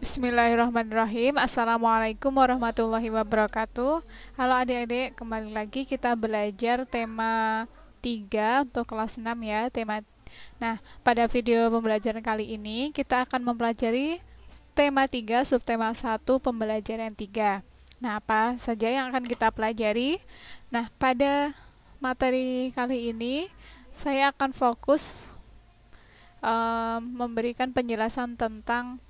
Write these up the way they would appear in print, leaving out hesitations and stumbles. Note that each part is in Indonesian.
Bismillahirrahmanirrahim. Assalamualaikum warahmatullahi wabarakatuh. Halo adik-adik, kembali lagi kita belajar tema 3 untuk kelas 6 ya. Nah, pada video pembelajaran kali ini kita akan mempelajari tema 3, subtema 1, pembelajaran 3. Nah, apa saja yang akan kita pelajari? Nah, pada materi kali ini saya akan fokus memberikan penjelasan tentang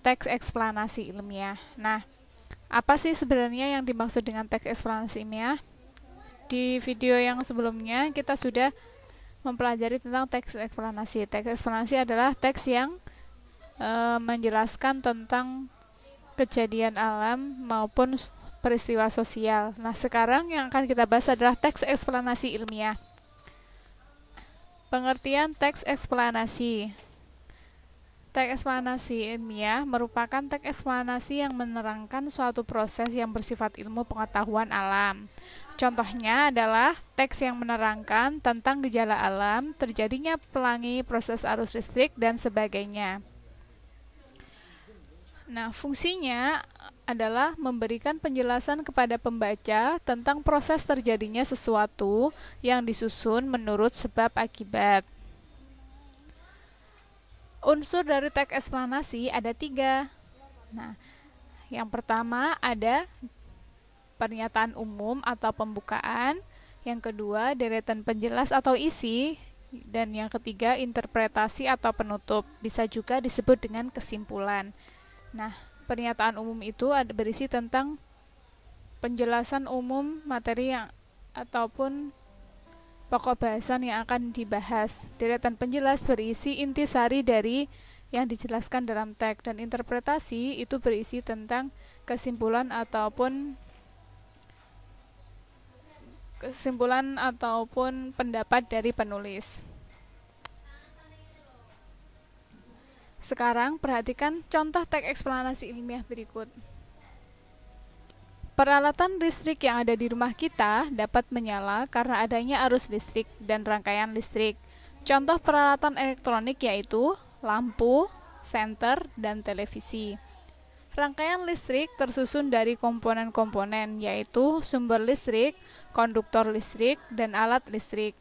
teks eksplanasi ilmiah. Nah, apa sih sebenarnya yang dimaksud dengan teks eksplanasi ilmiah? Di video yang sebelumnya kita sudah mempelajari tentang teks eksplanasi. Teks eksplanasi adalah teks yang menjelaskan tentang kejadian alam maupun peristiwa sosial. Nah, sekarang yang akan kita bahas adalah teks eksplanasi ilmiah. Pengertian teks eksplanasi. Teks eksplanasi ilmiah merupakan teks eksplanasi yang menerangkan suatu proses yang bersifat ilmu pengetahuan alam. Contohnya adalah teks yang menerangkan tentang gejala alam, terjadinya pelangi, proses arus listrik, dan sebagainya. Nah, fungsinya adalah memberikan penjelasan kepada pembaca tentang proses terjadinya sesuatu yang disusun menurut sebab akibat. Unsur dari teks eksplanasi ada 3. Nah, yang pertama ada pernyataan umum atau pembukaan, yang kedua deretan penjelas atau isi, dan yang ketiga interpretasi atau penutup, bisa juga disebut dengan kesimpulan. Nah, pernyataan umum itu berisi tentang penjelasan umum materi yang ataupun pokok bahasan yang akan dibahas. Deretan penjelas berisi intisari dari yang dijelaskan dalam teks, dan interpretasi itu berisi tentang kesimpulan ataupun pendapat dari penulis. Sekarang perhatikan contoh teks eksplanasi ilmiah berikut. Peralatan listrik yang ada di rumah kita dapat menyala karena adanya arus listrik dan rangkaian listrik. Contoh peralatan elektronik yaitu lampu, senter, dan televisi. Rangkaian listrik tersusun dari komponen-komponen yaitu sumber listrik, konduktor listrik, dan alat listrik.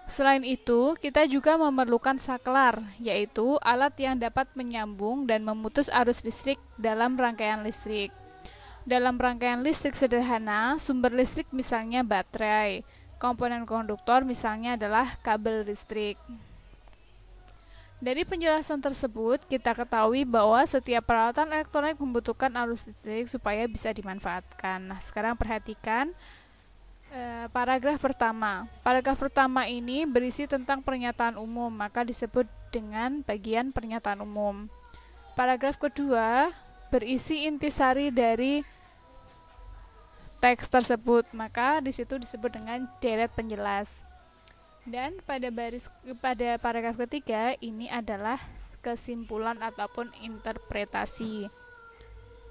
Selain itu, kita juga memerlukan saklar, yaitu alat yang dapat menyambung dan memutus arus listrik dalam rangkaian listrik. Dalam rangkaian listrik sederhana, sumber listrik misalnya baterai, komponen konduktor misalnya adalah kabel listrik. Dari penjelasan tersebut, kita ketahui bahwa setiap peralatan elektronik membutuhkan arus listrik supaya bisa dimanfaatkan. Nah, sekarang perhatikan paragraf pertama. Paragraf pertama ini berisi tentang pernyataan umum, maka disebut dengan bagian pernyataan umum. Paragraf kedua berisi intisari dari teks tersebut, maka disitu disebut dengan deret penjelas. Dan pada paragraf ketiga ini adalah kesimpulan ataupun interpretasi,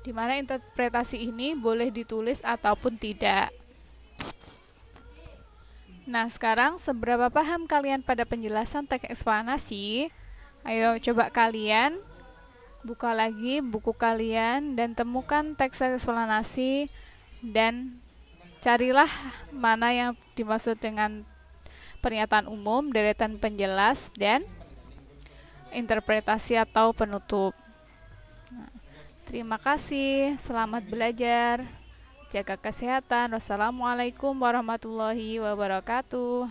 di mana interpretasi ini boleh ditulis ataupun tidak. Nah, sekarang seberapa paham kalian pada penjelasan teks eksplanasi? Ayo coba kalian buka lagi buku kalian dan temukan teks eksplanasi dan carilah mana yang dimaksud dengan pernyataan umum, deretan penjelas, dan interpretasi atau penutup. Nah, terima kasih, selamat belajar, jaga kesehatan. Wassalamualaikum warahmatullahi wabarakatuh.